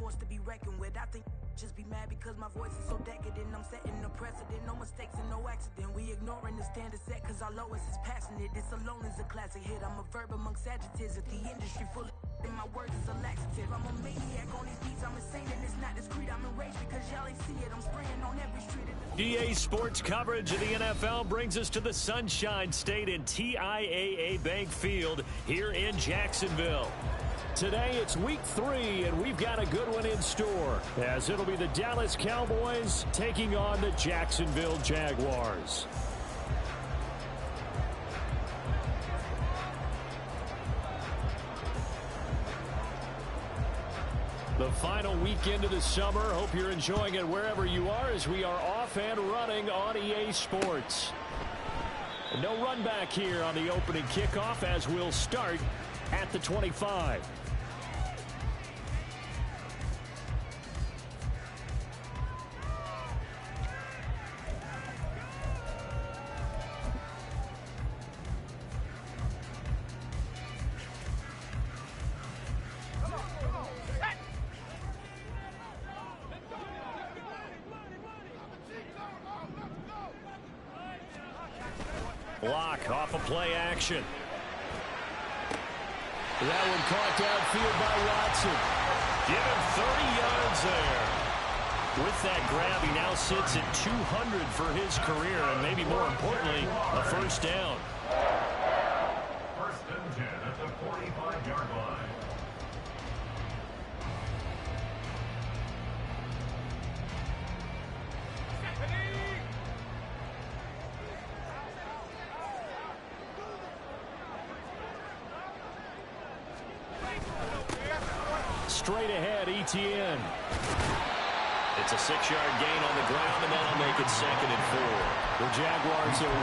force to be reckoned with. I think just be mad because my voice is so decadent. I'm setting a precedent, no mistakes and no accident. We ignoring the standard set cause our lowest is passionate. This alone is a classic hit. I'm a verb amongst adjectives. If the industry full of and my words is a laxative. I'm a maniac on these beats. I'm insane and it's not discreet. I'm enraged because y'all ain't see it. I'm spraying on every street. EA Sports coverage of the NFL brings us to the Sunshine State in TIAA Bank Field here in Jacksonville. Today it's week 3, and we've got a good one in store, as it'll be the Dallas Cowboys taking on the Jacksonville Jaguars. The final weekend of the summer. Hope you're enjoying it wherever you are as we are off and running on EA Sports. No run back here on the opening kickoff as we'll start at the 25. Block off of play action. That one caught downfield by Watson. Give him 30 yards there. With that grab, he now sits at 200 for his career, and maybe more importantly, a first down. First and 10 at the 45-yard line. Straight ahead, Etienne. It's a 6-yard gain on the ground, and that'll make it 2nd and 4. The Jaguars are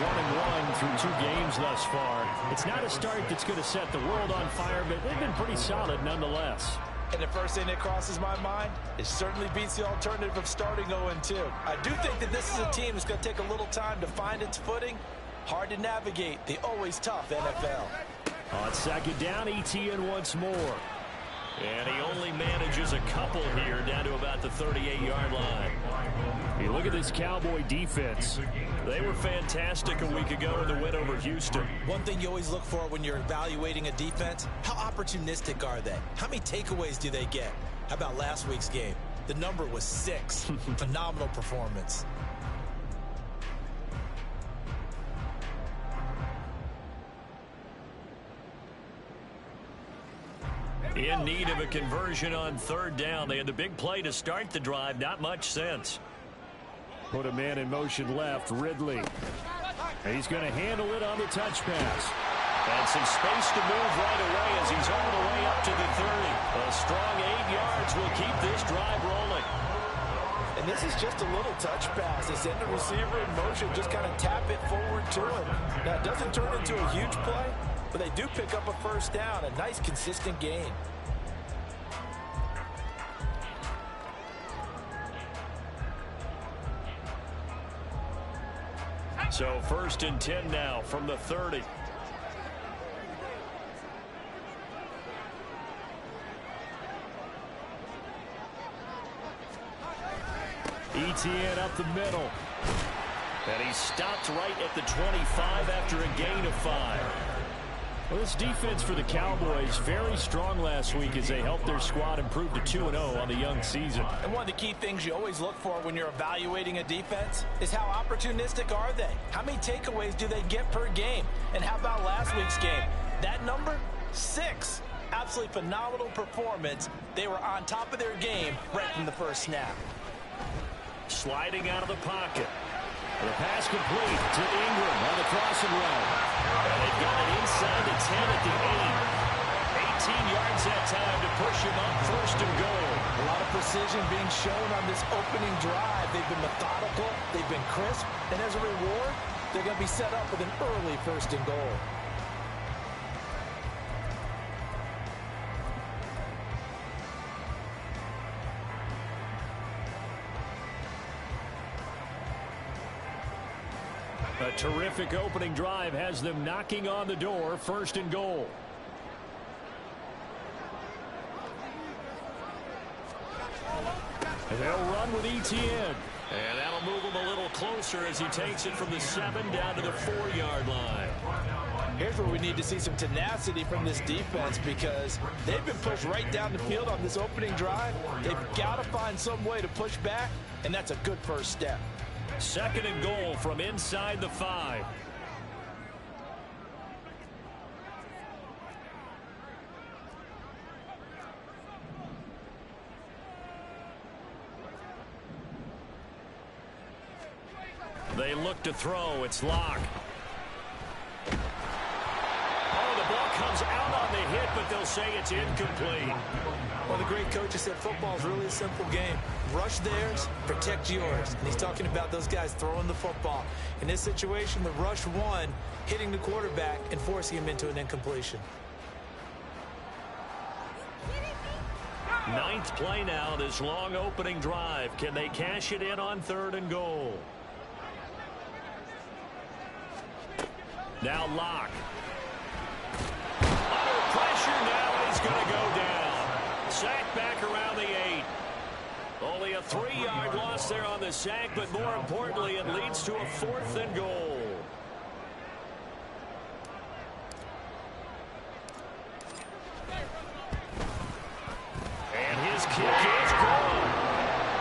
1-1 through 2 games thus far. It's not a start that's going to set the world on fire, but they've been pretty solid nonetheless. And the first thing that crosses my mind, it certainly beats the alternative of starting 0-2. I do think that this is a team that's going to take a little time to find its footing. Hard to navigate the always tough NFL. On 2nd down, Etienne once more. And he only manages a couple here down to about the 38-yard line. You look at this Cowboy defense. They were fantastic a week ago in the win over Houston. One thing you always look for when you're evaluating a defense, how opportunistic are they? How many takeaways do they get? How about last week's game? The number was 6. Phenomenal performance. In need of a conversion on 3rd down. They had the big play to start the drive. Not much sense. Put a man in motion left, Ridley. He's going to handle it on the touch pass. And some space to move right away as he's all the way up to the 30. A strong 8 yards will keep this drive rolling. And this is just a little touch pass. They send the receiver in motion, just kind of tap it forward to him. Now, it doesn't turn into a huge play, but they do pick up a first down. A nice, consistent gain. So 1st and 10 now from the 30. Etienne up the middle. And he stopped right at the 25 after a gain of 5. Well, this defense for the Cowboys very strong last week as they helped their squad improve to 2-0 on the young season. And one of the key things you always look for when you're evaluating a defense is how opportunistic are they? How many takeaways do they get per game? And how about last week's game? That number, 6. Absolutely phenomenal performance. They were on top of their game right from the first snap. Sliding out of the pocket. The pass complete to Ingram on the crossing route. And they've got it inside the 10 at the 8. 18 yards that time to push him up 1st and goal. A lot of precision being shown on this opening drive. They've been methodical. They've been crisp. And as a reward, they're going to be set up with an early 1st and goal. A terrific opening drive has them knocking on the door, 1st and goal. They'll run with Etienne. And that'll move him a little closer as he takes it from the 7 down to the 4-yard line. Here's where we need to see some tenacity from this defense because they've been pushed right down the field on this opening drive. They've got to find some way to push back, and that's a good first step. 2nd and goal from inside the 5. They look to throw. It's Locke. Oh, the ball comes out on the hit, but they'll say it's incomplete. Well, the great coach has said football is really a simple game. Rush theirs, protect yours. And he's talking about those guys throwing the football. In this situation, the rush won, hitting the quarterback and forcing him into an incompletion. 9th play now, this long opening drive. Can they cash it in on 3rd and goal? Now Locke. Under pressure now, he's going to go down. Sack back around the 8. Only a 3-yard loss there on the sack, but more importantly, it leads to a 4th and goal. And his kick is gone.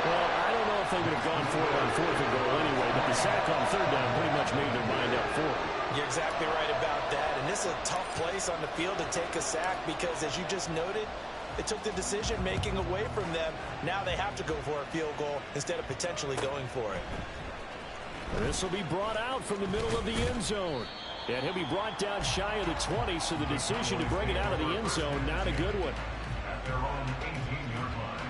Well, I don't know if they would have gone for it on 4th and goal anyway, but the sack on 3rd down pretty much made their mind up for it. You're exactly right about that. And this is a tough place on the field to take a sack because, as you just noted, it took the decision-making away from them. Now they have to go for a field goal instead of potentially going for it. This will be brought out from the middle of the end zone. And he'll be brought down shy of the 20, so the decision to bring it out of the end zone, not a good one. At their own 18-yard line.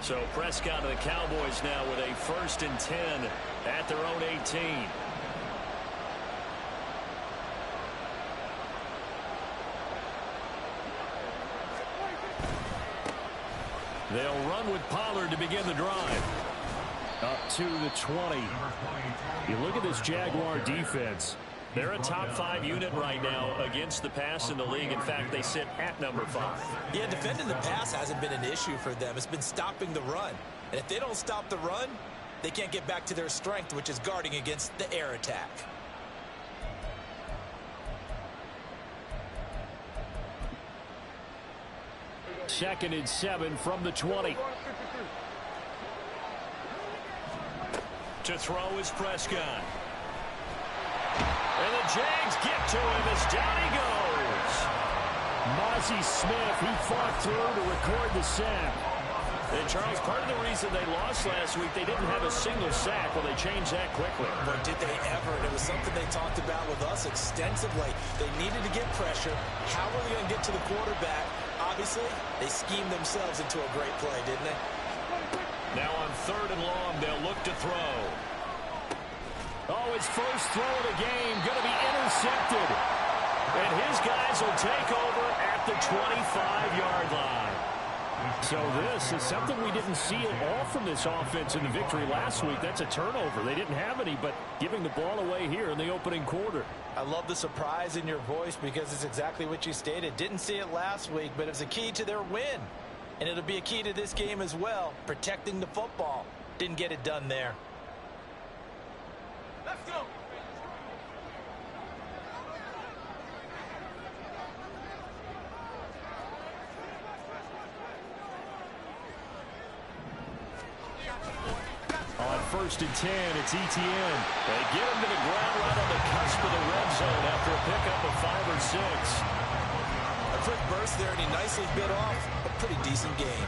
So Prescott and the Cowboys now with a 1st and 10 at their own 18. They'll run with Pollard to begin the drive. Up to the 20. You look at this Jaguar defense. They're a top 5 unit right now against the pass in the league. In fact, they sit at number 5. Yeah, defending the pass hasn't been an issue for them. It's been stopping the run. And if they don't stop the run, they can't get back to their strength, which is guarding against the air attack. Second and 7 from the 20. To throw is Prescott. And the Jags get to him as down he goes. Mozzie Smith, he fought through to record the sack. And Charles, part of the reason they lost last week, they didn't have a single sack. Well, they changed that quickly. But did they ever? And it was something they talked about with us extensively. They needed to get pressure. How were they going to get to the quarterback? Obviously, they schemed themselves into a great play, didn't they? Now on 3rd and long, they'll look to throw. Oh, his first throw of the game going to be intercepted. And his guys will take over at the 25-yard line. So this is something we didn't see at all from this offense in the victory last week. That's a turnover. They didn't have any, but giving the ball away here in the opening quarter. I love the surprise in your voice because it's exactly what you stated. Didn't see it last week, but it was a key to their win. And it'll be a key to this game as well, protecting the football. Didn't get it done there. Let's go. On 1st and 10, it's Etienne. They get him to the ground right on the cusp of the red zone after a pickup of 5 or 6. A quick burst there, and he nicely bit off a pretty decent game.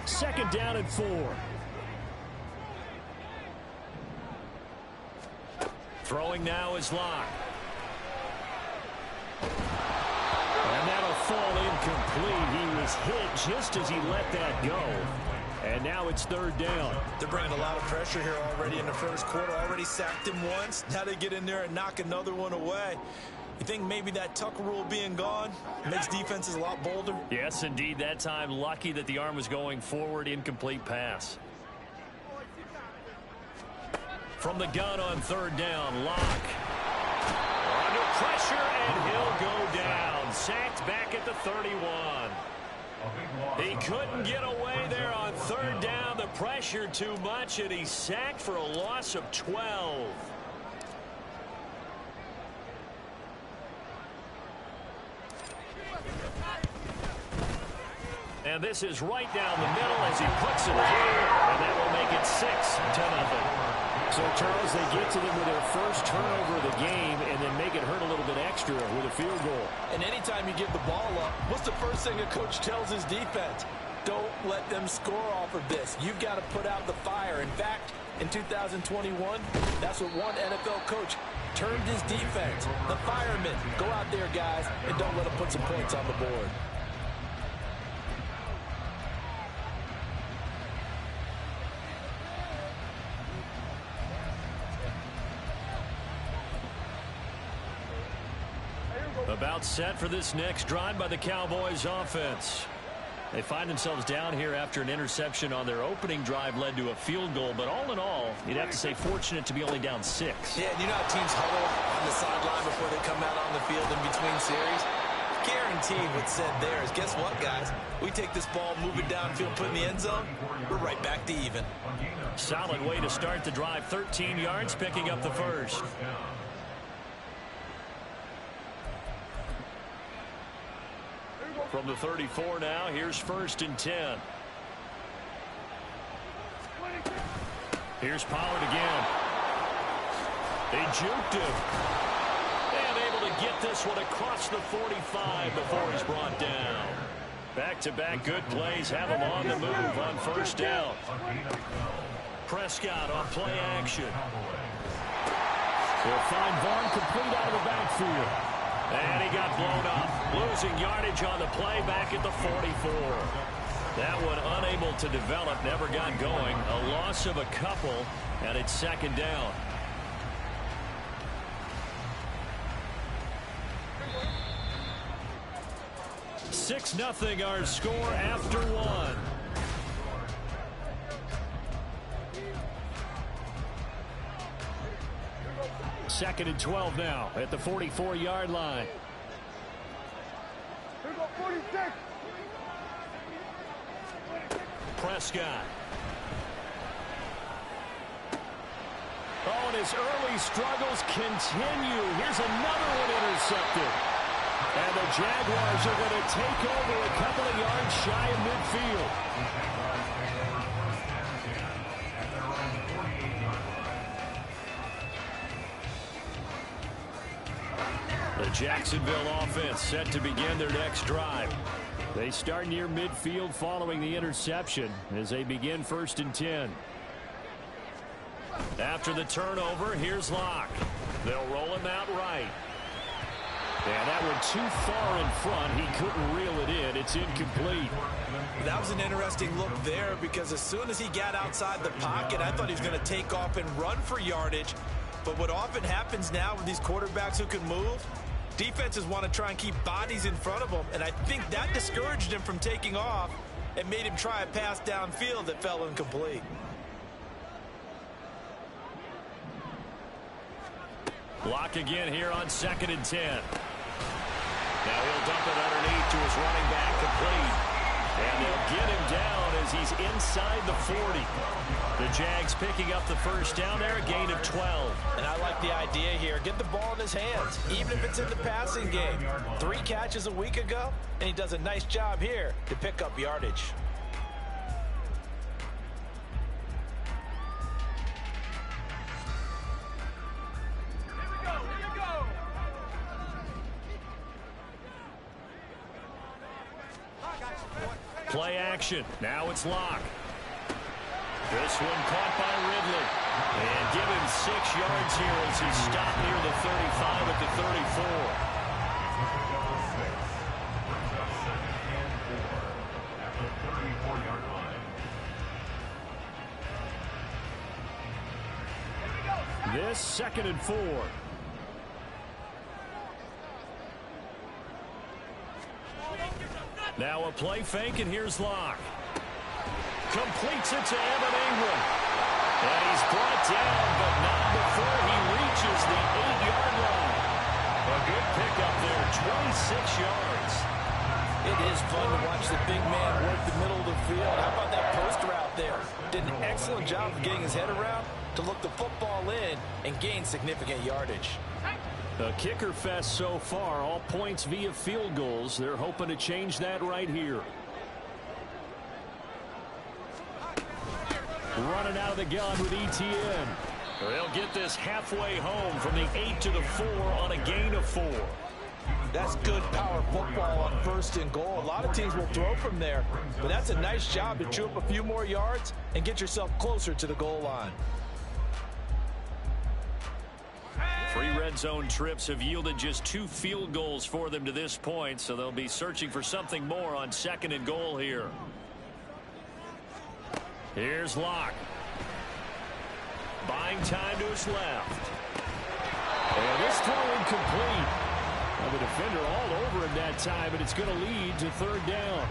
Second down and 4. Throwing now is Locke. And that'll fall incomplete. He was hit just as he let that go. And now it's third down. They're bringing a lot of pressure here already in the first quarter. Already sacked him once. Now they get in there and knock another one away. You think maybe that Tucker rule being gone makes defenses a lot bolder? Yes, indeed. That time, lucky that the arm was going forward. Incomplete pass. From the gun on third down, Locke. Under pressure, and he'll go down. Sacked back at the 31. He couldn't get away there on third down. The pressure too much, and he's sacked for a loss of 12. And this is right down the middle as he puts it through, and that will make it 6-0. So, Charles, they get to them with their first turnover of the game and then make it hurt a little bit extra with a field goal. And anytime you give the ball up, what's the first thing a coach tells his defense? Don't let them score off of this. You've got to put out the fire. In fact, in 2021, that's what one NFL coach termed his defense. The firemen. Go out there, guys, and don't let them put some points on the board. About set for this next drive by the Cowboys offense. They find themselves down here after an interception on their opening drive led to a field goal. But all in all, you'd have to say fortunate to be only down 6. Yeah, and you know how teams huddle on the sideline before they come out on the field in between series? Guaranteed what's said there is, guess what, guys? We take this ball, move it downfield, put it in the end zone, we're right back to even. Solid way to start the drive. 13 yards, picking up the first. From the 34 now, here's 1st and 10. Here's Pollard again. They juked him. And able to get this one across the 45 before he's brought down. Back-to-back good plays have him on the move on first down. Prescott on play action. They'll find Vaughn complete out of the backfield. And he got blown up. Losing yardage on the play back at the 44. That one unable to develop, never got going. A loss of a couple, and it's second down. Six 0 our score after one. Second and 12 now at the 44-yard line. Prescott. Oh, and his early struggles continue. Here's another one intercepted. And the Jaguars are going to take over a couple of yards shy of midfield. The Jacksonville offense set to begin their next drive. They start near midfield following the interception as they begin 1st and 10. After the turnover, here's Locke. They'll roll him out right. And that one too far in front. He couldn't reel it in. It's incomplete. That was an interesting look there because as soon as he got outside the pocket, I thought he was going to take off and run for yardage. But what often happens now with these quarterbacks who can move, defenses want to try and keep bodies in front of them, and I think that discouraged him from taking off and made him try a pass downfield that fell incomplete. Locke again here on 2nd and 10. Now he'll dump it underneath to his running back, complete. And they'll get him down as he's inside the 40. The Jags picking up the first down there, a gain of 12. And I like the idea here. Get the ball in his hands, even if it's in the passing game. 3 catches a week ago, and he does a nice job here to pick up yardage. Play action. Now it's Locke. This one caught by Ridley. And give him 6 yards here as he stopped near the 35 at the 34. This 2nd and 4. Now a play fake, and here's Locke. Completes it to Evan Ingram. And he's brought down, but not before he reaches the 8-yard line. A good pickup there, 26 yards. It is fun to watch the big man work the middle of the field. How about that post route there? Did an excellent job of getting his head around to look the football in and gain significant yardage. A kicker fest so far, all points via field goals. They're hoping to change that right here. Running out of the gun with Etienne. They'll get this halfway home from the 8 to the 4 on a gain of 4. That's good power football on 1st and goal. A lot of teams will throw from there, but that's a nice job to chew up a few more yards and get yourself closer to the goal line. 3 red zone trips have yielded just 2 field goals for them to this point, so they'll be searching for something more on 2nd and goal here. Here's Locke. Buying time to his left. And this throw incomplete. Well, the defender all over him that time, but it's going to lead to 3rd down.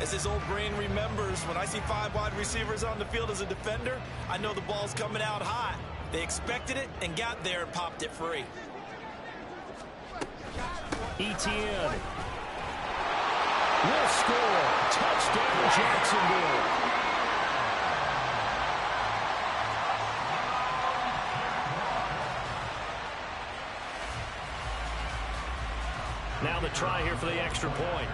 As his old brain remembers, when I see 5 wide receivers on the field as a defender, I know the ball's coming out hot. They expected it and got there and popped it free. Etienne will score. Touchdown, Jacksonville. Now the try here for the extra point.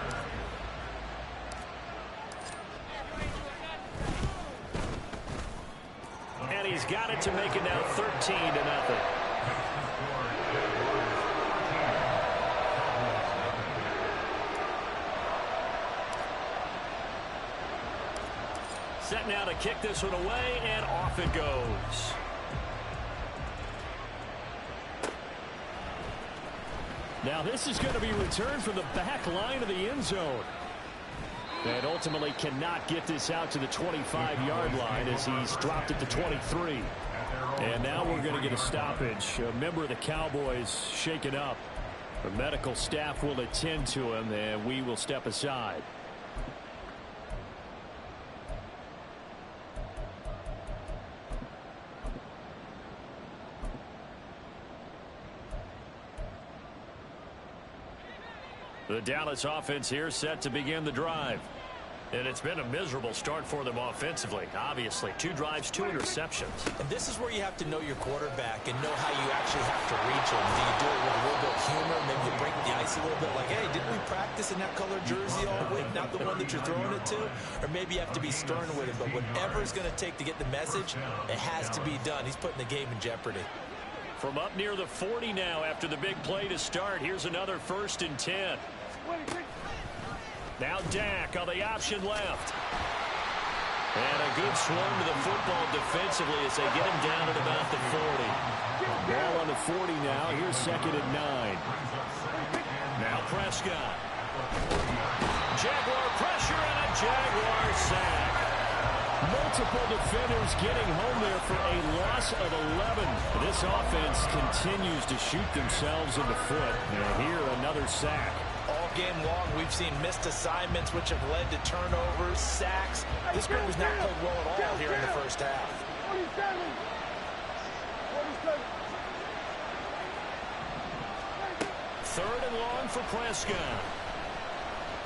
And he's got it to make it now 13-0. Set now to kick this one away, and off it goes. Now this is going to be returned from the back line of the end zone. And ultimately cannot get this out to the 25-yard line as he's dropped it to 23. And now we're going to get a stoppage. A member of the Cowboys shaken up. The medical staff will attend to him, and we will step aside. The Dallas offense here set to begin the drive. And it's been a miserable start for them offensively. Obviously, 2 drives, 2 interceptions. And this is where you have to know your quarterback and know how you actually have to reach him. Do you do it with a little bit of humor? Maybe you break the ice a little bit like, hey, didn't we practice in that colored jersey all week? Not the one that you're throwing it to? Or maybe you have to be stern with it. But whatever it's going to take to get the message, it has to be done. He's putting the game in jeopardy. From up near the 40 now after the big play to start, here's another 1st and 10. Now Dak on the option left. And a good swarm to the football defensively as they get him down at about the 40. Ball on the 40 now. Here's 2nd and 9. Now Prescott. Jaguar pressure and a Jaguar sack. Multiple defenders getting home there for a loss of 11. This offense continues to shoot themselves in the foot. And here another sack. All game long, we've seen missed assignments, which have led to turnovers, sacks. This group has not played well at all here in the first half. 3rd and long for Prescott.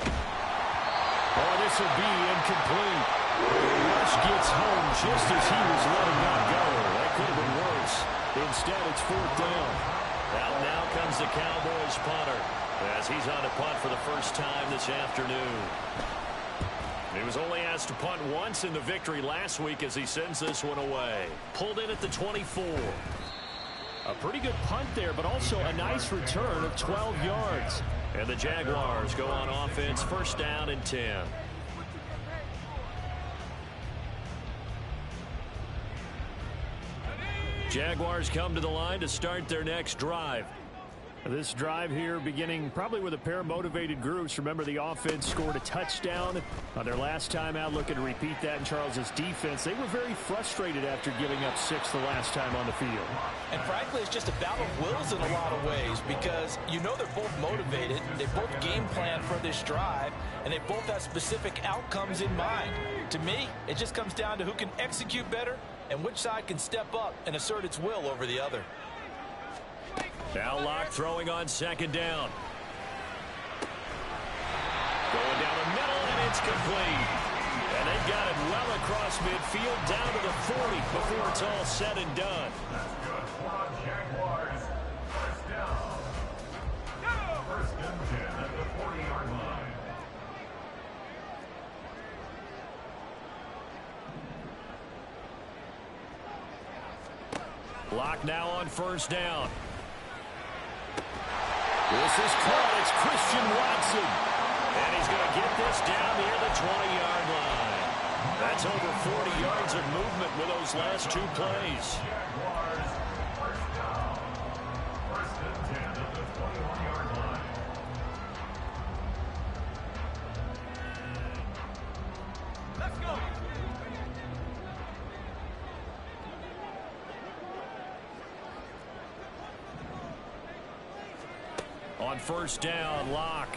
Oh, this will be incomplete. Rush gets home just as he was letting that go. That could have been worse. Instead, it's 4th down. Out now comes the Cowboys punter as he's on a punt for the first time this afternoon. He was only asked to punt once in the victory last week as he sends this one away. Pulled in at the 24. A pretty good punt there, but also a nice return of 12 yards. And the Jaguars go on offense, 1st down and 10. Jaguars come to the line to start their next drive. This drive here beginning probably with a pair of motivated groups. Remember, the offense scored a touchdown on their last time out. Looking to repeat that in Charles's defense. They were very frustrated after giving up 6 the last time on the field. And frankly, it's just a battle of wills in a lot of ways because you know they're both motivated. They both game plan for this drive, and they both have specific outcomes in mind. To me, it just comes down to who can execute better and which side can step up and assert its will over the other. Now Locke throwing on second down. Going down the middle, and it's complete. And they've got it well across midfield, down to the 40 before it's all said and done. Jaguars. First down. First and 10 at the 40-yard line. Locke now on first down. This is caught. It's Christian Watson. And he's going to get this down near the 20-yard line. That's over 40 yards of movement with those last 2 plays. Jaguars. First down. First and 10 at the 21-yard line. Let's go. On first down, Locke.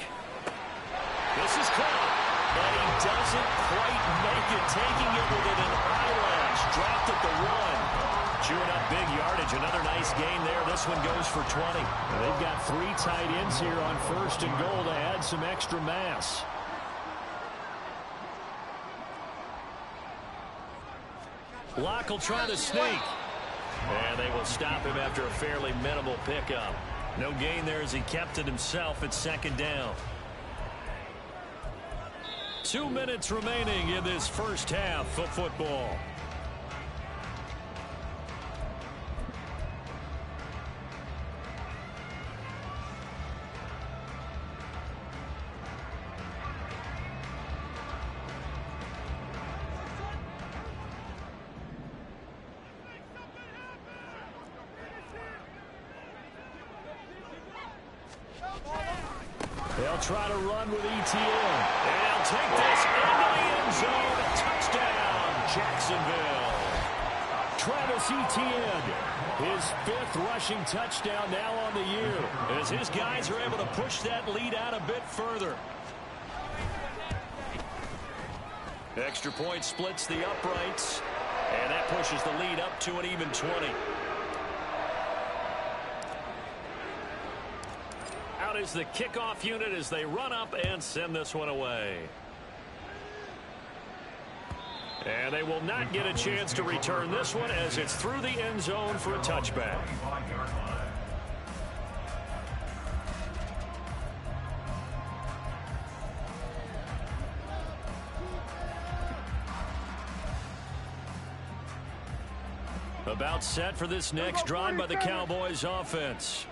This is caught, but he doesn't quite make it, taking it within an eyelash. Dropped at the 1. Chewing up big yardage. Another nice gain there. This one goes for 20. They've got 3 tight ends here on first and goal to add some extra mass. Locke will try to sneak. And they will stop him after a fairly minimal pickup. No gain there as he kept it himself at second down. 2 minutes remaining in this first half of football. They'll try to run with Etienne. And they'll take this into the end zone. Touchdown, Jacksonville. Travis Etienne, his 5th rushing touchdown now on the year, as his guys are able to push that lead out a bit further. Extra point splits the uprights, and that pushes the lead up to an even 20. Out is the kickoff unit as they run up and send this one away. And they will not get a chance to return this one as it's through the end zone for a touchback. About set for this next drive by the Cowboys offense.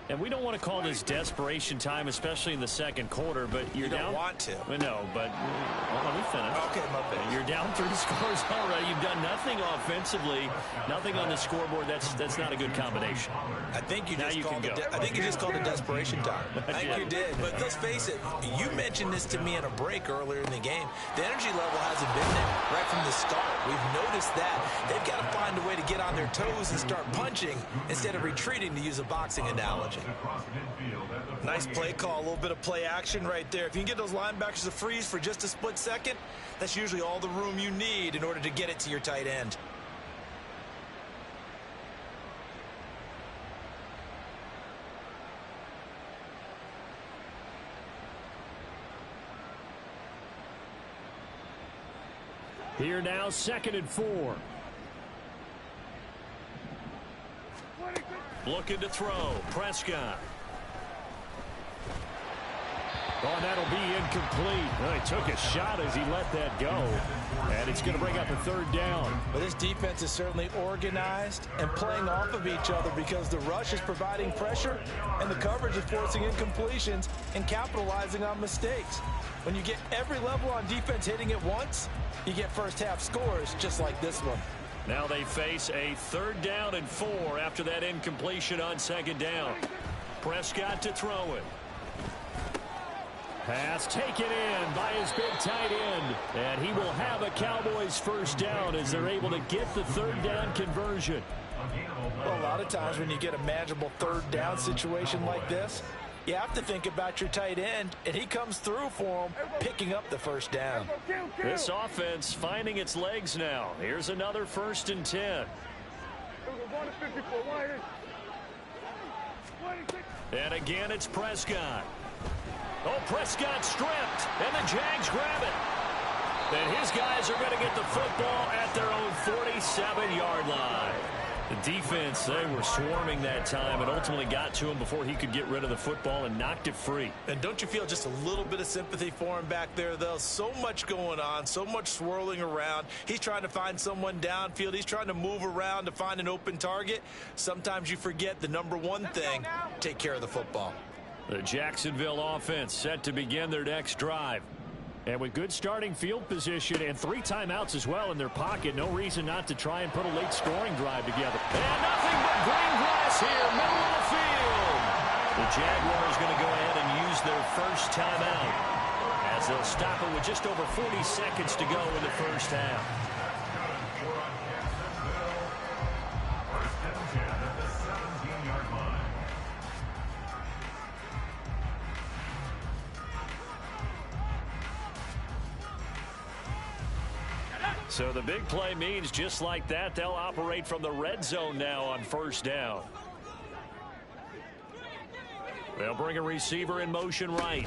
And we don't want to call this desperation time, especially in the second quarter, but you're down. You don't want to. No, but let me finish. Okay, my bad. You're down 3 scores already. You've done nothing offensively, nothing on the scoreboard. That's not a good combination. I think you just called it. I think you just called it desperation time. I think you did. But let's face it. You mentioned this to me in a break earlier in the game. The energy level hasn't been there right from the start. We've noticed that. They've got to find a way to get on their toes and start punching instead of retreating, to use a boxing analogy. Nice play call, a little bit of play action right there. If you can get those linebackers to freeze for just a split second, that's usually all the room you need in order to get it to your tight end. Here now, 2nd and 4. Looking to throw. Prescott. Oh, and that'll be incomplete. Well, he took a shot as he let that go. And it's going to bring up a 3rd down. But this defense is certainly organized and playing off of each other because the rush is providing pressure and the coverage is forcing incompletions and capitalizing on mistakes. When you get every level on defense hitting at once, you get first half scores just like this one. Now they face a 3rd down and 4 after that incompletion on 2nd down. Prescott to throw it. Pass taken in by his big tight end. And he will have a Cowboys first down as they're able to get the third down conversion. Well, a lot of times when you get a manageable third down situation like this, you have to think about your tight end, and he comes through for him, picking up the first down. This offense finding its legs now. Here's another 1st and 10. And again, it's Prescott. Oh, Prescott stripped, and the Jags grab it. And his guys are going to get the football at their own 47-yard line. The defense, they were swarming that time and ultimately got to him before he could get rid of the football and knocked it free. And don't you feel just a little bit of sympathy for him back there, though? So much going on, so much swirling around. He's trying to find someone downfield. He's trying to move around to find an open target. Sometimes you forget the number one thing, take care of the football. The Jacksonville offense set to begin their next drive. And with good starting field position and 3 timeouts as well in their pocket, no reason not to try and put a late scoring drive together. And nothing but green grass here, middle of the field. The Jaguars going to go ahead and use their first timeout as they'll stop it with just over 40 seconds to go in the first half. First and 10 at the 17-yard line. So the big play means just like that, they'll operate from the red zone now on first down. They'll bring a receiver in motion right.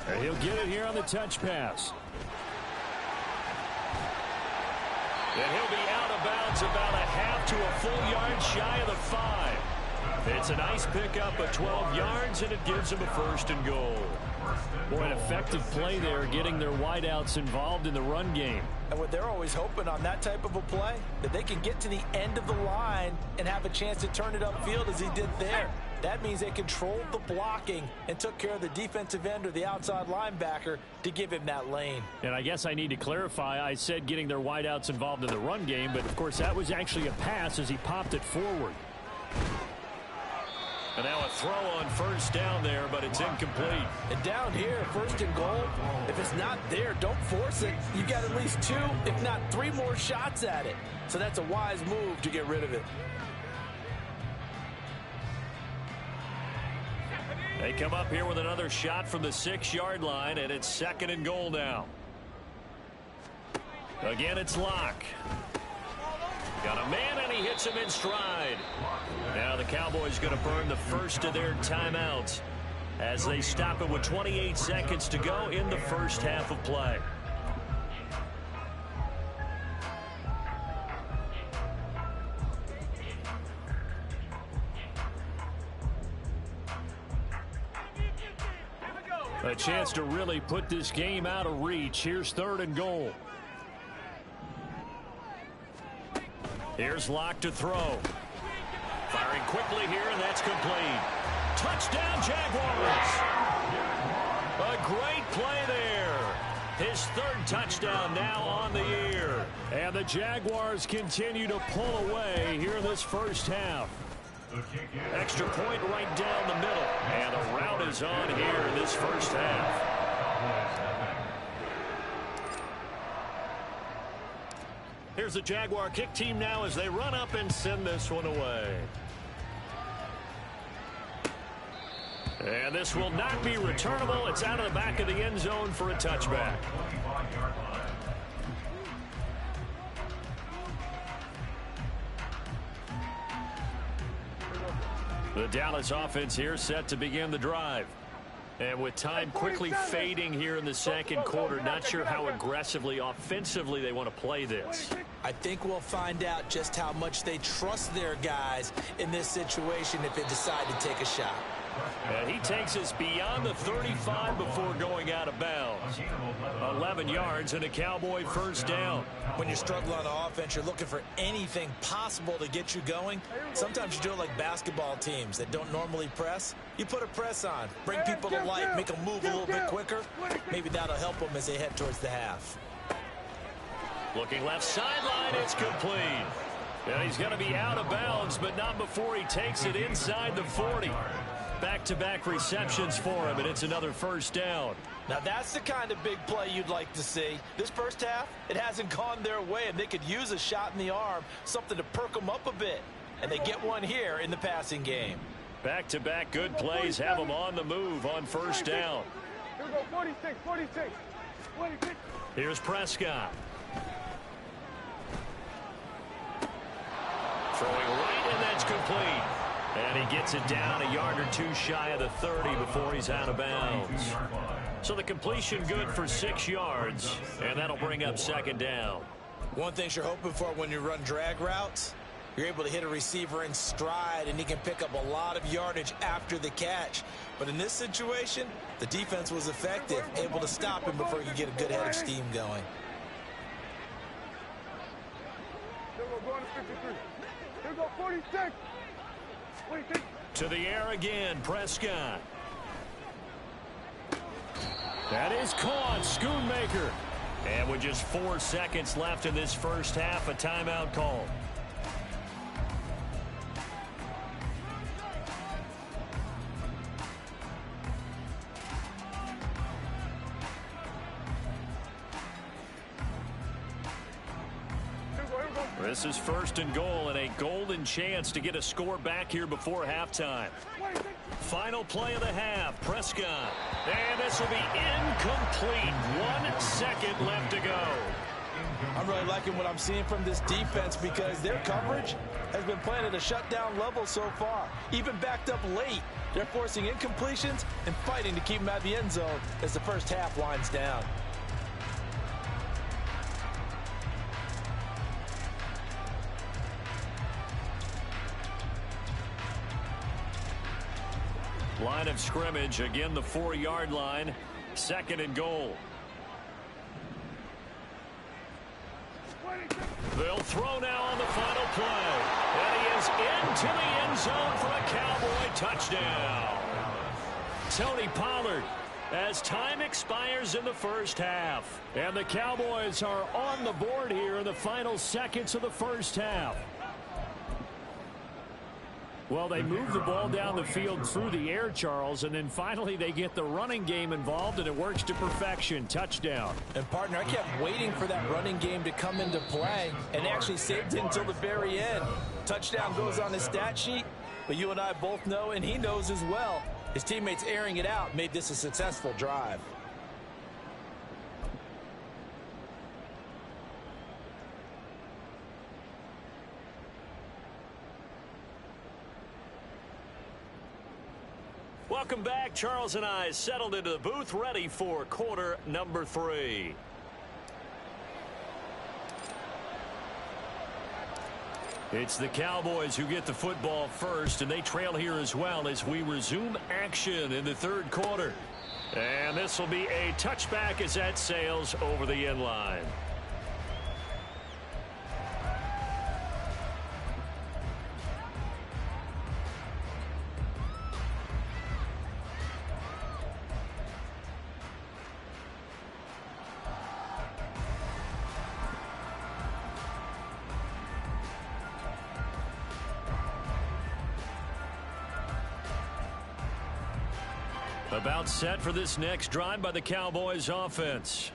And he'll get it here on the touch pass. And he'll be out of bounds about a half to a full yard shy of the 5. It's a nice pickup of 12 yards, and it gives him a 1st and goal. Boy, an effective play there, getting their wideouts involved in the run game. And what they're always hoping on that type of a play, that they can get to the end of the line and have a chance to turn it upfield as he did there. That means they controlled the blocking and took care of the defensive end or the outside linebacker to give him that lane. And I guess I need to clarify, I said getting their wideouts involved in the run game, but of course that was actually a pass as he popped it forward. And now a throw on first down there, but it's incomplete. And down here, 1st and goal, if it's not there, don't force it. You've got at least 2, if not 3 more shots at it. So that's a wise move to get rid of it. They come up here with another shot from the 6-yard line, and it's 2nd and goal now. Again, it's Locke. Got a man, and he hits him in stride. Now the Cowboys going to burn the first of their timeouts as they stop it with 28 seconds to go in the first half of play. A chance to really put this game out of reach. Here's 3rd and goal. Here's Locke to throw. Firing quickly here, and that's complete. Touchdown, Jaguars. A great play there. His 3rd touchdown now on the year. And the Jaguars continue to pull away here in this first half. Extra point right down the middle. And the route is on here in this first half. Here's the Jaguar kick team now as they run up and send this one away. And this will not be returnable. It's out of the back of the end zone for a touchback. The Dallas offense here set to begin the drive. And with time quickly fading here in the second quarter, not sure how aggressively, offensively they want to play this. I think we'll find out just how much they trust their guys in this situation if they decide to take a shot. And he takes us beyond the 35 before going out of bounds. 11 yards and a Cowboy first down. When you struggle on offense, you're looking for anything possible to get you going. Sometimes you do it like basketball teams that don't normally press. You put a press on, bring people to life, make them move a little bit quicker. Maybe that'll help them as they head towards the half. Looking left sideline, it's complete. And he's going to be out of bounds, but not before he takes it inside the 40. Back-to-back receptions for him, and it's another first down. Now that's the kind of big play you'd like to see. This first half, it hasn't gone their way, and they could use a shot in the arm, something to perk them up a bit. And they get one here in the passing game. Back-to-back good plays have them on the move on first down. Here we go, 46, 46. Here's Prescott. Throwing right, and that's complete. And he gets it down a yard or two shy of the 30 before he's out of bounds. So the completion good for 6 yards, and that'll bring up second down. One thing you're hoping for when you run drag routes, you're able to hit a receiver in stride, and he can pick up a lot of yardage after the catch. But in this situation, the defense was effective, able to stop him before he could get a good head of steam going. Here we go, going to 53. Here we go, 46. To the air again, Prescott. That is caught, Schoonmaker. And with just 4 seconds left in this first half, a timeout call. This is first and goal, and a golden chance to get a score back here before halftime. Final play of the half, Prescott. And this will be incomplete. 1 second left to go. I'm really liking what I'm seeing from this defense because their coverage has been playing at a shutdown level so far. Even backed up late, they're forcing incompletions and fighting to keep them out of the end zone as the first half winds down. Line of scrimmage, again the 4-yard line, second and goal. They'll throw now on the final play. And he is into the end zone for a Cowboy touchdown. Tony Pollard, as time expires in the first half. And the Cowboys are on the board here in the final seconds of the first half. Well, they move the ball down the field through the air, Charles, and then finally they get the running game involved, and it works to perfection. Touchdown. And, partner, I kept waiting for that running game to come into play and actually saved it until the very end. Touchdown goes on his stat sheet, but you and I both know, and he knows as well, his teammates airing it out made this a successful drive. Welcome back. Charles and I settled into the booth, ready for quarter number 3. It's the Cowboys who get the football first, and they trail here as well as we resume action in the third quarter. And this will be a touchback as that sails over the end line. About set for this next drive by the Cowboys offense.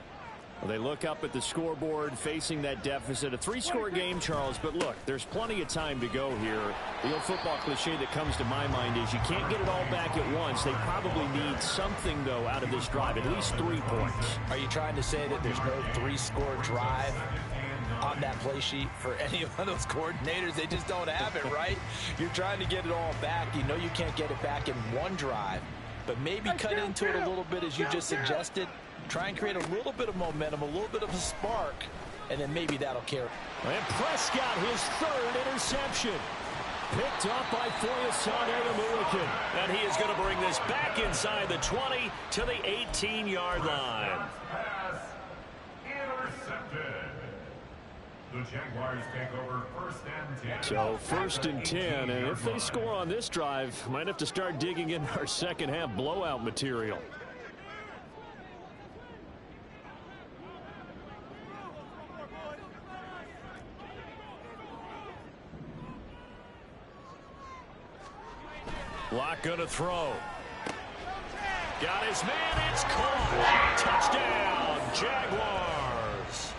Well, they look up at the scoreboard facing that deficit. A 3-score game, Charles, but look, there's plenty of time to go here. The old football cliche that comes to my mind is you can't get it all back at once. They probably need something, though, out of this drive, at least 3 points. Are you trying to say that there's no 3-score drive on that play sheet for any of those coordinators? They just don't have it, right? You're trying to get it all back. You know you can't get it back in one drive. But maybe cut into it a little bit as you just suggested. Try and create a little bit of momentum, a little bit of a spark, and then maybe that'll carry. And Prescott, his 3rd interception. Picked up by Foyesade the Mulligan. And he is going to bring this back inside the 20 to the 18-yard line. Pass intercepted. The Jaguars take over first and 10. So first and 10, and if they score on this drive, might have to start digging in our second half blowout material. Lock going to throw. Got his man. It's caught. Touchdown, Jaguars.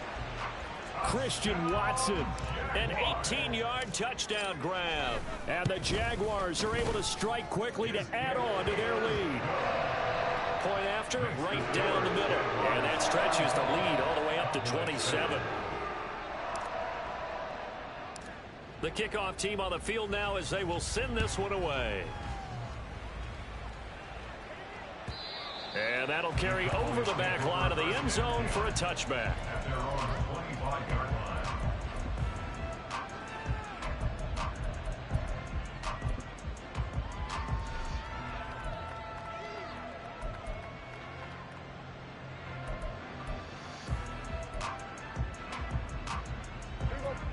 Christian Watson. An 18-yard touchdown grab. And the Jaguars are able to strike quickly to add on to their lead. Point after, right down the middle. And that stretches the lead all the way up to 27. The kickoff team on the field now as they will send this one away. And that'll carry over the back line of the end zone for a touchback. At their own 25-yard line.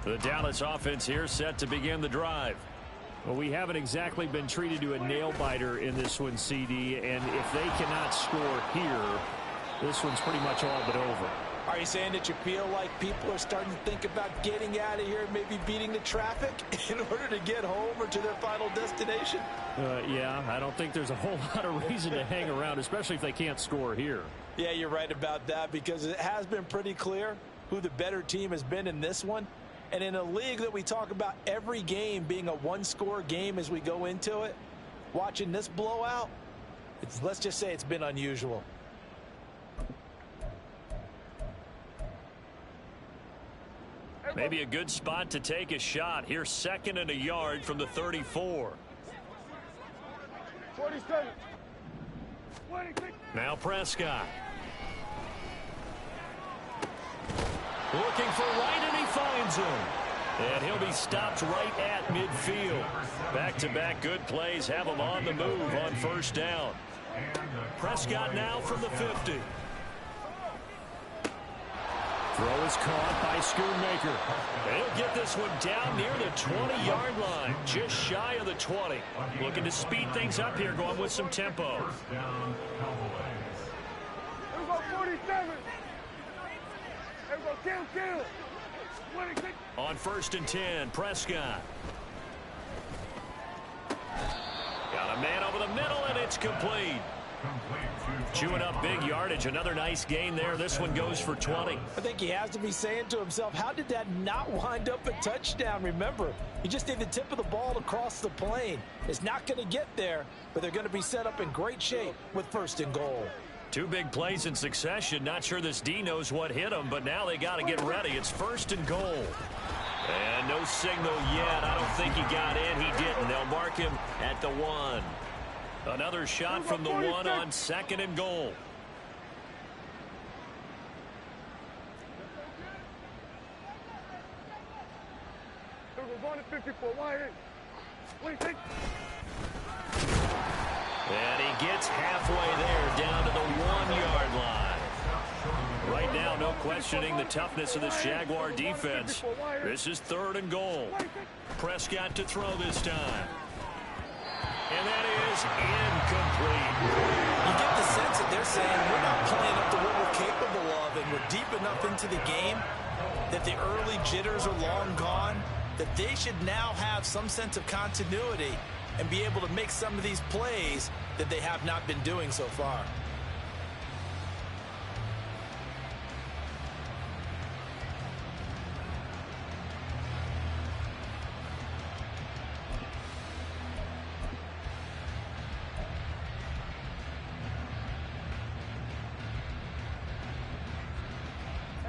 The Dallas offense here set to begin the drive. Well, we haven't exactly been treated to a nail-biter in this one, CD, and if they cannot score here, this one's pretty much all but over. Are you saying that you feel like people are starting to think about getting out of here and maybe beating the traffic in order to get home or to their final destination? Yeah, I don't think there's a whole lot of reason to hang around, especially if they can't score here. Yeah, you're right about that because it has been pretty clear who the better team has been in this one. And in a league that we talk about every game being a one-score game as we go into it, watching this blowout, let's just say it's been unusual. Maybe a good spot to take a shot. Here's 2nd and a yard from the 34. 47. Now Prescott. Looking for right, and he finds him. And he'll be stopped right at midfield. Back-to-back good plays have him on the move on 1st down. Prescott now from the 50. Throw is caught by Schoonmaker. He'll get this one down near the 20-yard line, just shy of the 20. Looking to speed things up here, going with some tempo. First down, Cowboys. Here we go, 47. Here we go, kill. 26. On 1st and 10, Prescott. Got a man over the middle, and it's complete. Chewing up big yardage. Another nice gain there. This one goes for 20. I think he has to be saying to himself, how did that not wind up a touchdown? Remember, you just need the tip of the ball to cross the plane. It's not going to get there, but they're going to be set up in great shape with 1st and goal. 2 big plays in succession. Not sure this D knows what hit him, but now they got to get ready. It's 1st and goal. And no signal yet. I don't think he got in. He didn't. They'll mark him at the 1. Another shot from the 1 on 2nd and goal. Here we go, going to 54. 26. And he gets halfway there, down to the 1-yard line. Right now, no questioning the toughness of this Jaguar defense. This is 3rd and goal. Prescott to throw this time. And that is incomplete. You get the sense that they're saying we're not playing up to what we're capable of, and we're deep enough into the game that the early jitters are long gone, that they should now have some sense of continuity and be able to make some of these plays that they have not been doing so far.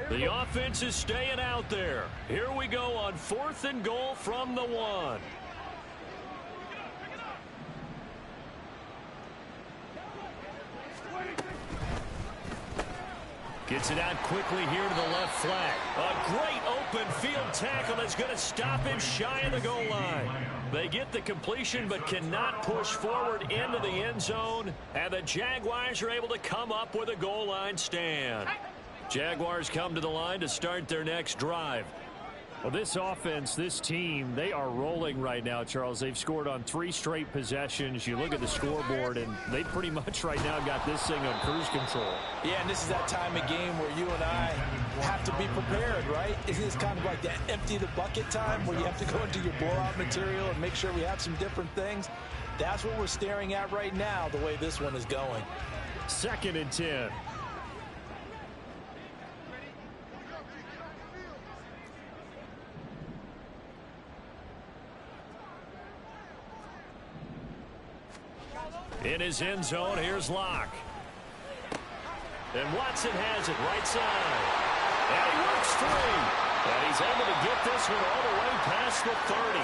The offense is staying out there. Here we go on 4th and goal from the 1. Gets it out quickly here to the left flank. A great open field tackle that's going to stop him shy of the goal line. They get the completion but cannot push forward into the end zone. And the Jaguars are able to come up with a goal line stand. Jaguars come to the line to start their next drive. Well, this offense, this team, they are rolling right now, Charles. They've scored on 3 straight possessions. You look at the scoreboard, and they pretty much right now got this thing on cruise control. Yeah, and this is that time of game where you and I have to be prepared, right? Isn't this kind of like that empty the bucket time where you have to go into your blowout material and make sure we have some different things? That's what we're staring at right now, the way this one is going. 2nd and 10. In his end zone, here's Locke. And Watson has it right side. And he works free. And he's able to get this one all the way past the 30.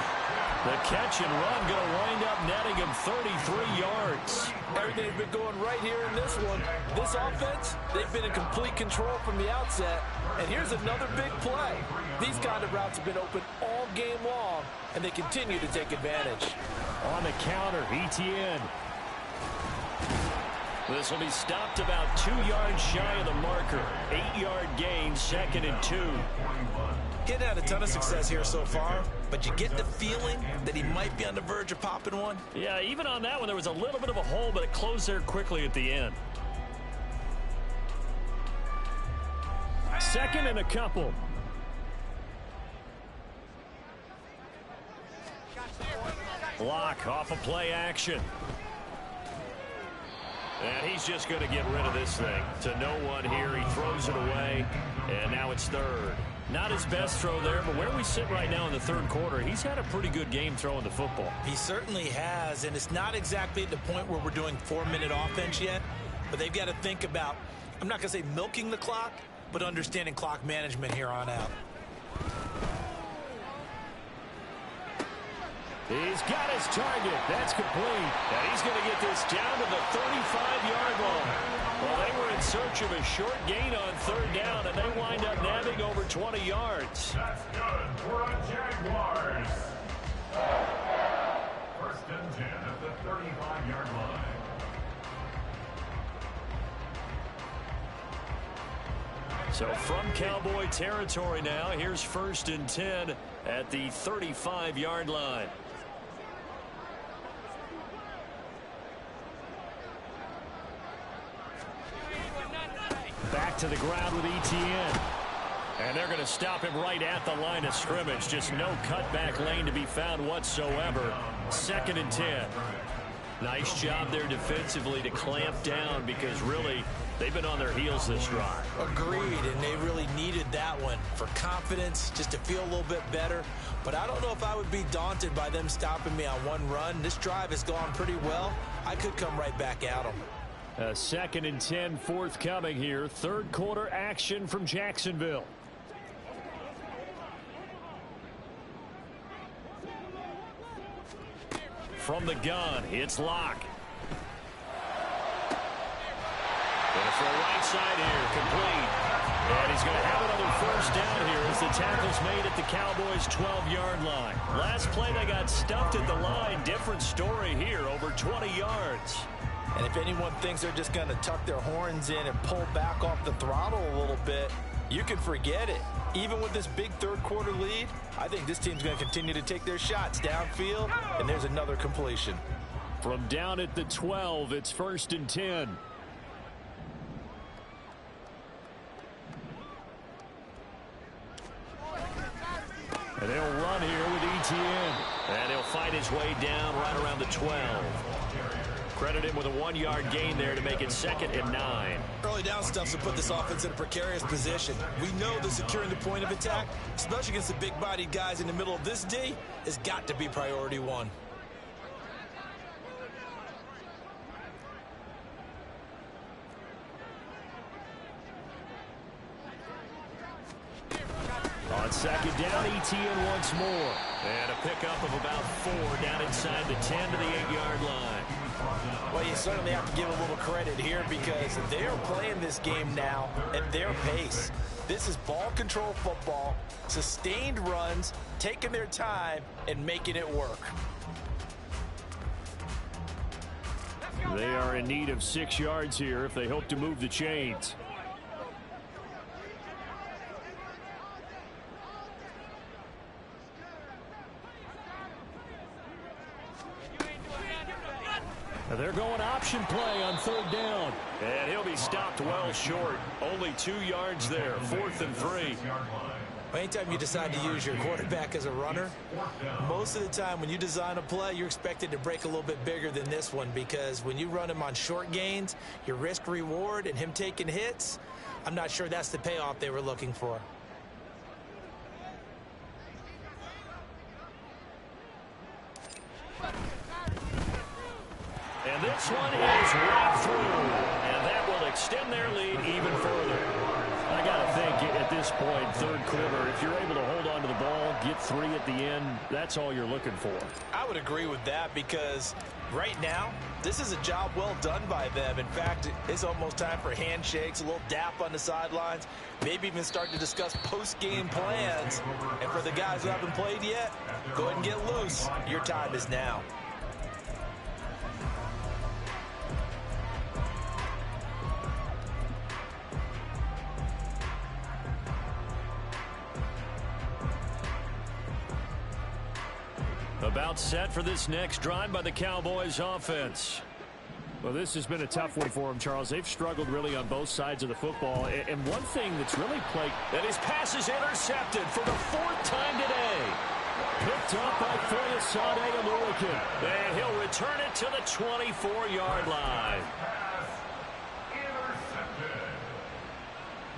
The catch and run going to wind up netting him 33 yards. Everything's been going right here in this one. This offense, they've been in complete control from the outset. And here's another big play. These kind of routes have been open all game long, and they continue to take advantage. On the counter, Etienne. This will be stopped about 2 yards shy of the marker. 8-yard gain, 2nd and 2. Getting had a ton of success here so far, but you get the feeling that he might be on the verge of popping one. Yeah, even on that one, there was a little bit of a hole, but it closed there quickly at the end. 2nd and a couple. Locke off a play action. And he's just going to get rid of this thing to no one here. He throws it away, and now it's 3rd. Not his best throw there, but where we sit right now in the 3rd quarter, he's had a pretty good game throwing the football. He certainly has, and it's not exactly at the point where we're doing 4-minute offense yet, but they've got to think about, I'm not going to say milking the clock, but understanding clock management here on out. He's got his target. That's complete. And he's going to get this down to the 35-yard line. Well, they were in search of a short gain on 3rd down, and they wind up nabbing over 20 yards. That's good for a Jaguars. 1st and 10 at the 35-yard line. So from Cowboy territory now, here's 1st and 10 at the 35-yard line. Back to the ground with Etienne. And they're going to stop him right at the line of scrimmage. Just no cutback lane to be found whatsoever. 2nd and 10. Nice job there defensively to clamp down because really they've been on their heels this drive. Agreed, and they really needed that one for confidence, just to feel a little bit better. But I don't know if I would be daunted by them stopping me on one run. This drive has gone pretty well. I could come right back at them. 2nd and 10 forthcoming here. 3rd quarter action from Jacksonville. From the gun, it's Locke. Going for a right side here, complete. And he's going to have another 1st down here as the tackle's made at the Cowboys' 12-yard line. Last play, they got stuffed at the line. Different story here, over 20 yards. And if anyone thinks they're just going to tuck their horns in and pull back off the throttle a little bit, you can forget it. Even with this big 3rd quarter lead, I think this team's going to continue to take their shots downfield, and there's another completion. From down at the 12, it's 1st and 10. And they'll run here with Etienne. And he'll fight his way down right around the 12. Credit him with a 1-yard gain there to make it 2nd and 9. Early down stuff to put this offense in a precarious position. We know that securing the point of attack, especially against the big-bodied guys in the middle of this D, has got to be priority 1. On 2nd down, Etienne once more. And a pickup of about 4 down inside the 10 to the 8-yard line. Well, you certainly have to give a little credit here because they're playing this game now at their pace. This is ball control football, sustained runs, taking their time, and making it work. They are in need of 6 yards here if they hope to move the chains. They're going option play on 3rd down. And he'll be stopped well short. Only 2 yards there. 4th and 3. Anytime you decide to use your quarterback as a runner, most of the time when you design a play, you're expected to break a little bit bigger than this one, because when you run him on short gains, your risk-reward and him taking hits, I'm not sure that's the payoff they were looking for. And this one is right through, and that will extend their lead even further. I got to think at this point, third quarter, if you're able to hold on to the ball, get 3 at the end, that's all you're looking for. I would agree with that, because right now, this is a job well done by them. In fact, it's almost time for handshakes, a little dap on the sidelines, maybe even start to discuss post-game plans. And for the guys who haven't played yet, go ahead and get loose. Your time is now. About set for this next drive by the Cowboys offense. Well, this has been a tough one for them, Charles. They've struggled really on both sides of the football. And one thing that's really plagued... And his pass is intercepted for the 4th time today. Picked up by Foyesade Oluokun. And he'll return it to the 24-yard line. Intercepted.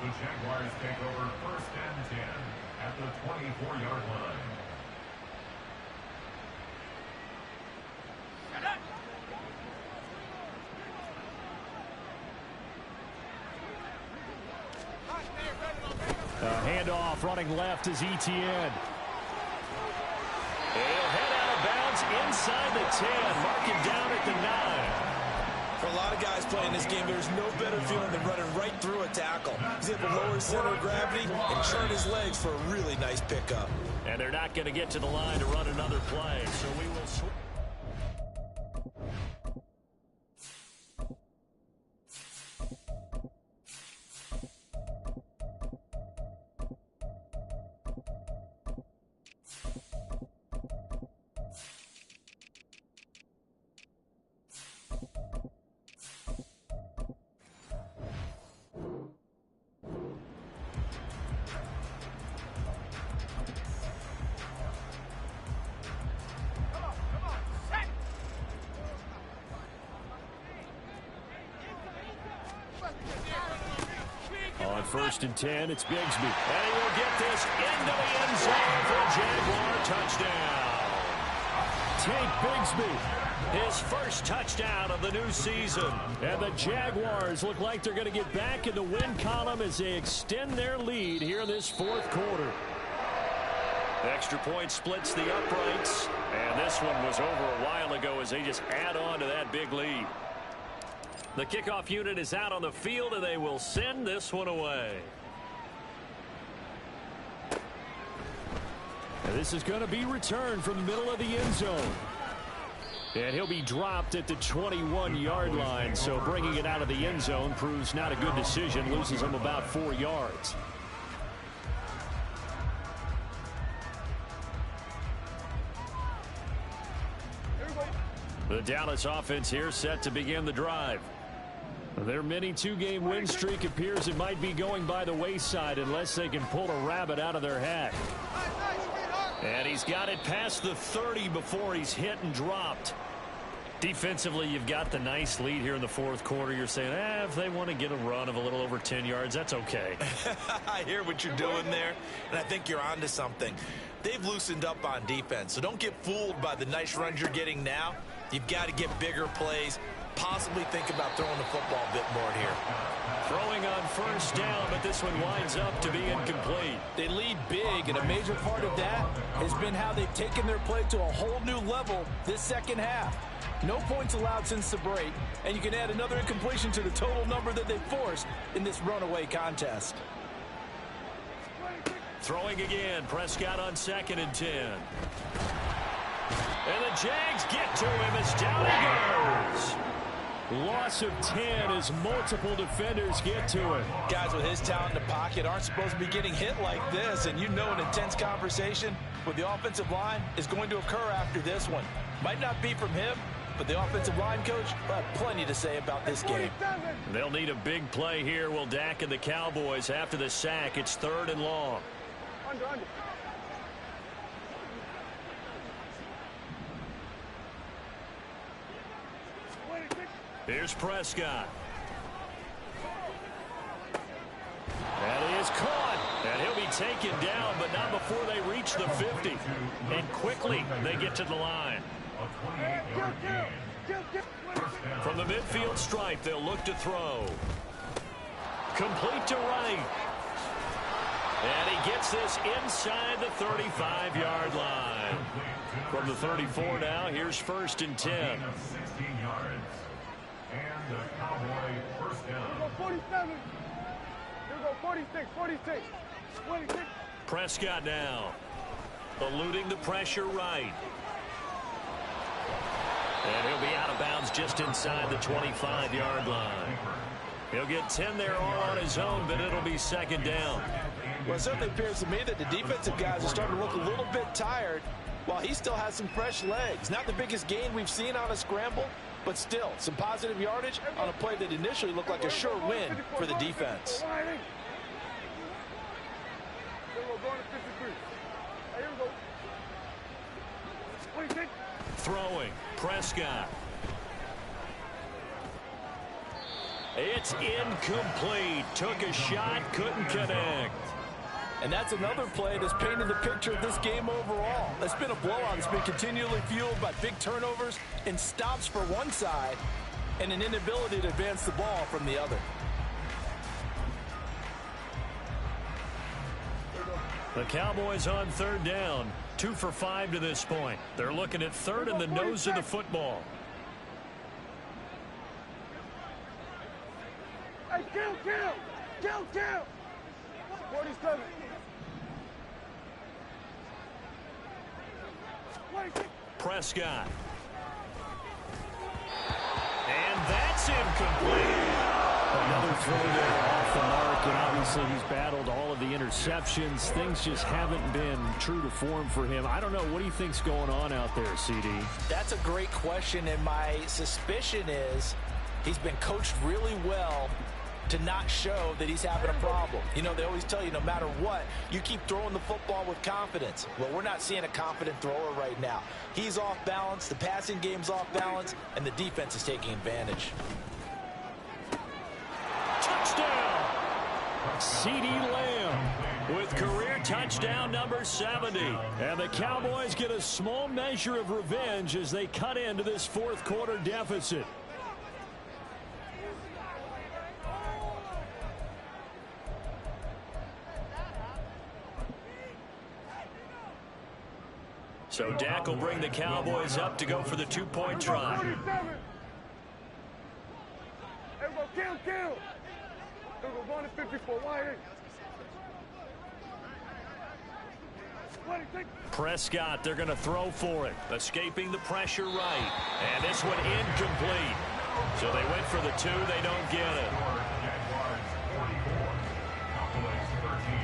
The Jaguars take over 1st and 10 at the 24-yard line. Handoff running left is Etienne. He'll head out of bounds inside the 10. Mark him down at the 9. For a lot of guys playing this game, there's no better feeling than running right through a tackle. He's able to lower center of gravity and churn his legs for a really nice pickup. And they're not going to get to the line to run another play, so we will switch. On 1st and 10, it's Bigsby. And he will get this into the end zone for a Jaguar touchdown. Tank Bigsby. His first touchdown of the new season. And the Jaguars look like they're going to get back in the win column as they extend their lead here in this 4th quarter. The extra point splits the uprights. And this one was over a while ago as they just add on to that big lead. The kickoff unit is out on the field, and they will send this one away. And this is going to be returned from the middle of the end zone. And he'll be dropped at the 21-yard line, so bringing it out of the end zone proves not a good decision, loses him about 4 yards. The Dallas offense here set to begin the drive. Their mini 2-game win streak appears it might be going by the wayside unless they can pull a rabbit out of their hat. And he's got it past the 30 before he's hit and dropped. Defensively, you've got the nice lead here in the 4th quarter. You're saying, if they want to get a run of a little over 10 yards, that's okay. I hear what you're doing there, and I think you're onto something. They've loosened up on defense, so don't get fooled by the nice runs you're getting now. You've got to get bigger plays. Possibly think about throwing the football a bit more here. Throwing on 1st down, but this one winds up to be incomplete. They lead big, and a major part of that has been how they've taken their play to a whole new level this second half. No points allowed since the break, and you can add another incompletion to the total number that they forced in this runaway contest. Throwing again, Prescott on 2nd and 10. And the Jags get to him as down he goes. Loss of 10 as multiple defenders get to him. Guys with his talent in the pocket aren't supposed to be getting hit like this, and you know an intense conversation with the offensive line is going to occur after this one. Might not be from him, but the offensive line coach will have plenty to say about this game. They'll need a big play here, will Dak and the Cowboys after the sack. It's 3rd and long. Under. Here's Prescott. That is caught. And he'll be taken down, but not before they reach the 50. And quickly, they get to the line. From the midfield stripe, they'll look to throw. Complete to right. And he gets this inside the 35-yard line. From the 34 now, here's 1st and 10. 16 yards. And the Cowboy first down. Here we go 47. Here we go 46. 26. Prescott now. Eluding the pressure right. And he'll be out of bounds just inside the 25-yard line. He'll get 10 there all on his own, but it'll be 2nd down. Well, it certainly appears to me that the defensive guys are starting to look a little bit tired while he still has some fresh legs. Not the biggest gain we've seen on a scramble, but still some positive yardage on a play that initially looked like a sure win for the defense. Here we go, going to 53. Here we go. 26. Throwing. Prescott. It's incomplete. Took a shot, couldn't connect. And that's another play that's painted the picture of this game overall. It's been a blowout. It's been continually fueled by big turnovers and stops for one side and an inability to advance the ball from the other. The Cowboys on 3rd down. 2 for 5 to this point. They're looking at 3rd in the nose of the football. Hey, kill! 47. 26. Prescott. And that's incomplete. Another throw there off the mark, and obviously he's battled all of the interceptions. Things just haven't been true to form for him. I don't know. What do you think's going on out there, CD? That's a great question, and my suspicion is he's been coached really well to not show that he's having a problem. You know, they always tell you no matter what, you keep throwing the football with confidence. Well, we're not seeing a confident thrower right now. He's off balance, the passing game's off balance, and the defense is taking advantage. Touchdown! CeeDee Lamb with career touchdown number 70. And the Cowboys get a small measure of revenge as they cut into this 4th quarter deficit. So Dak will bring the Cowboys up to go for the 2-point try. 47. Here we go, kill! Here we go, going to 54. 26. Prescott, they're going to throw for it. Escaping the pressure right. And this one incomplete. So they went for the 2. They don't get it. Jaguars 44. Cowboys 13.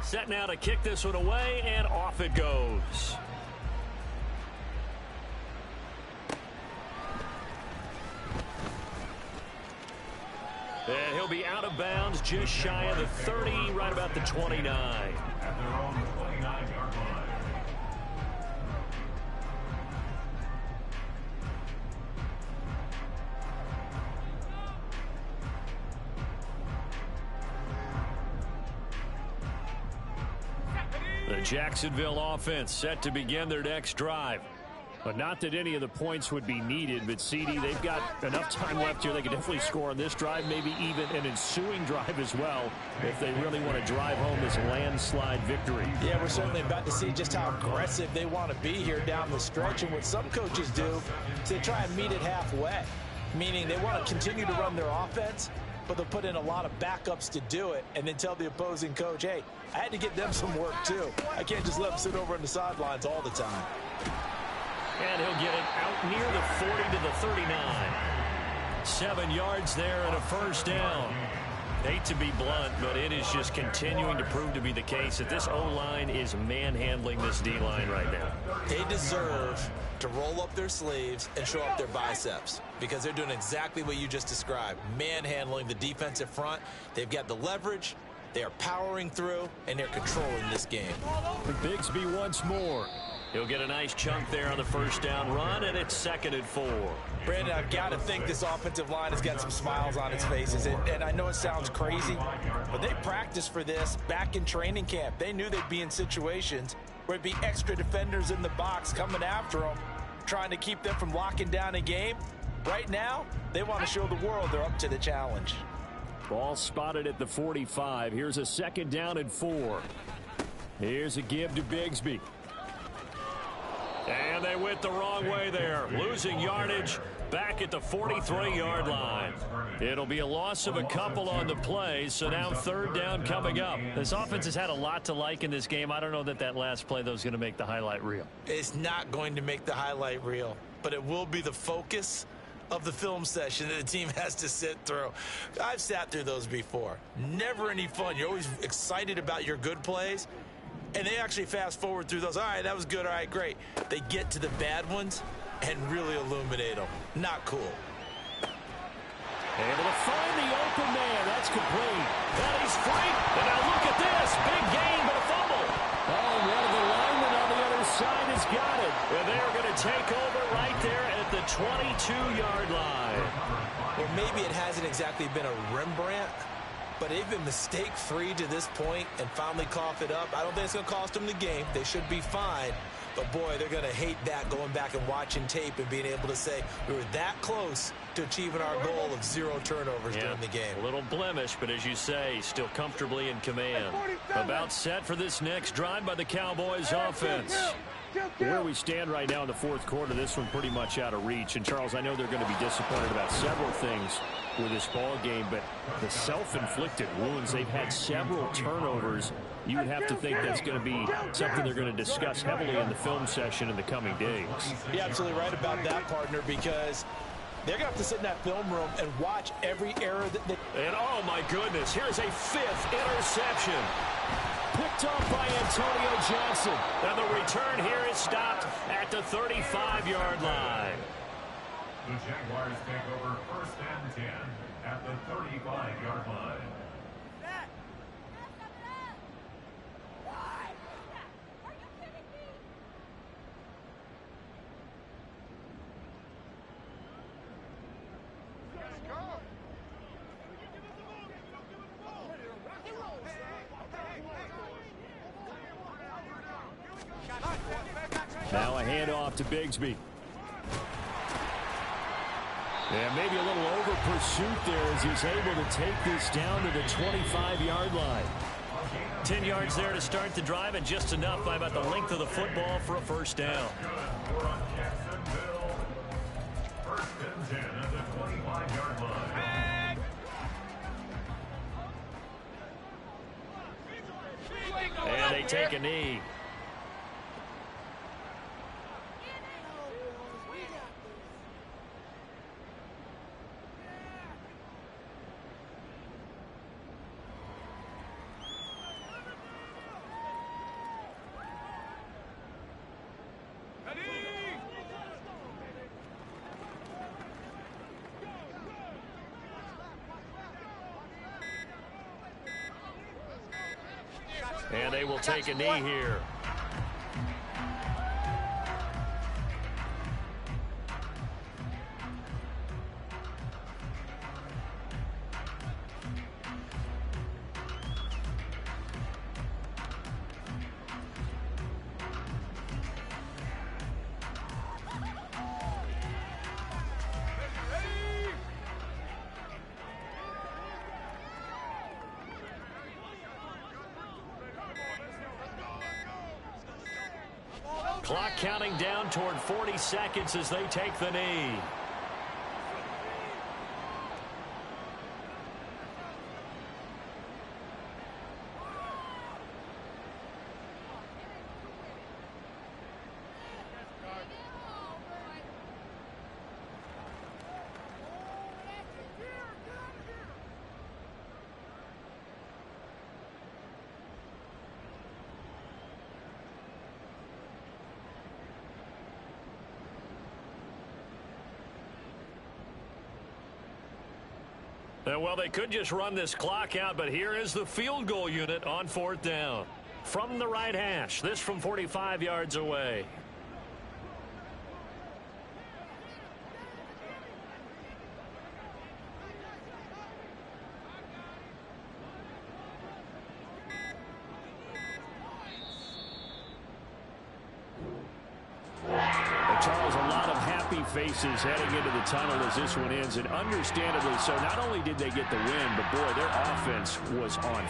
Set now to kick this one away, and off it goes. And he'll be out of bounds just shy of the 30, right about the 29. At their own 29-yard line. The Jacksonville offense set to begin their next drive. But not that any of the points would be needed, but CD, they've got enough time left here. They can definitely score on this drive, maybe even an ensuing drive as well, if they really want to drive home this landslide victory. Yeah, we're certainly about to see just how aggressive they want to be here down the stretch. And what some coaches do is they try and meet it halfway, meaning they want to continue to run their offense, but they'll put in a lot of backups to do it and then tell the opposing coach, hey, I had to get them some work too. I can't just let them sit over on the sidelines all the time. And he'll get it out near the 40 to the 39. 7 yards there and a first down. Hate to be blunt, but it is just continuing to prove to be the case that this O-line is manhandling this D-line right now. They deserve to roll up their sleeves and show up their biceps because they're doing exactly what you just described, manhandling the defensive front. They've got the leverage, they are powering through, and they're controlling this game. Bigsby once more. He'll get a nice chunk there on the first down run, and it's 2nd and 4. Brandon, I've got to think this offensive line has got some smiles on its faces. And I know it sounds crazy, but they practiced for this back in training camp. They knew they'd be in situations where it'd be extra defenders in the box coming after them, trying to keep them from locking down a game. Right now, they want to show the world they're up to the challenge. Ball spotted at the 45. Here's a 2nd down and 4. Here's a give to Bigsby. And they went the wrong way there, losing yardage back at the 43-yard line. It'll be a loss of a couple on the play, so now 3rd down coming up. This offense has had a lot to like in this game. I don't know that last play, though, is going to make the highlight reel. It's not going to make the highlight reel, but it will be the focus of the film session that the team has to sit through. I've sat through those before. Never any fun. You're always excited about your good plays. And they actually fast forward through those. All right, that was good. All right, great. They get to the bad ones and really illuminate them. Not cool. Able to find the open man. That's complete. And he's free. And now look at this. Big gain, but a fumble. Oh, one of the linemen on the other side has got it. And they're going to take over right there at the 22-yard line. Or maybe it hasn't exactly been a Rembrandt, but they've been mistake-free to this point and finally cough it up. I don't think it's going to cost them the game. They should be fine. But, boy, they're going to hate that going back and watching tape and being able to say we were that close to achieving our goal of 0 turnovers during the game. A little blemish, but as you say, still comfortably in command. About set for this next drive by the Cowboys offense. Where we stand right now in the 4th quarter, this one pretty much out of reach. And, Charles, I know they're going to be disappointed about several things with this ball game, but the self-inflicted wounds, they've had several turnovers. You would have to think that's going to be something they're going to discuss heavily in the film session in the coming days. You're absolutely right about that, partner, because they're going to have to sit in that film room and watch every error that they... And, oh, my goodness, here's a 5th interception. Picked up by Antonio Johnson. And the return here is stopped at the 35-yard line. The Jaguars take over 1st and 10 at the 35-yard line. Now a handoff to Bigsby. And maybe a little over pursuit there as he's able to take this down to the 25-yard line. 10 yards there to start the drive, and just enough by about the length of the football for a first down. 1st and 10 at the 25-yard line. And they take a knee. And they will take a knee here. Clock counting down toward 40 seconds as they take the knee. Well, they could just run this clock out, but here is the field goal unit on 4th down. From the right hash, this from 45 yards away. Charles, a lot of happy faces heading into the tunnel as this one ends, and understandably so. Not only did they get the win, but boy, their offense was on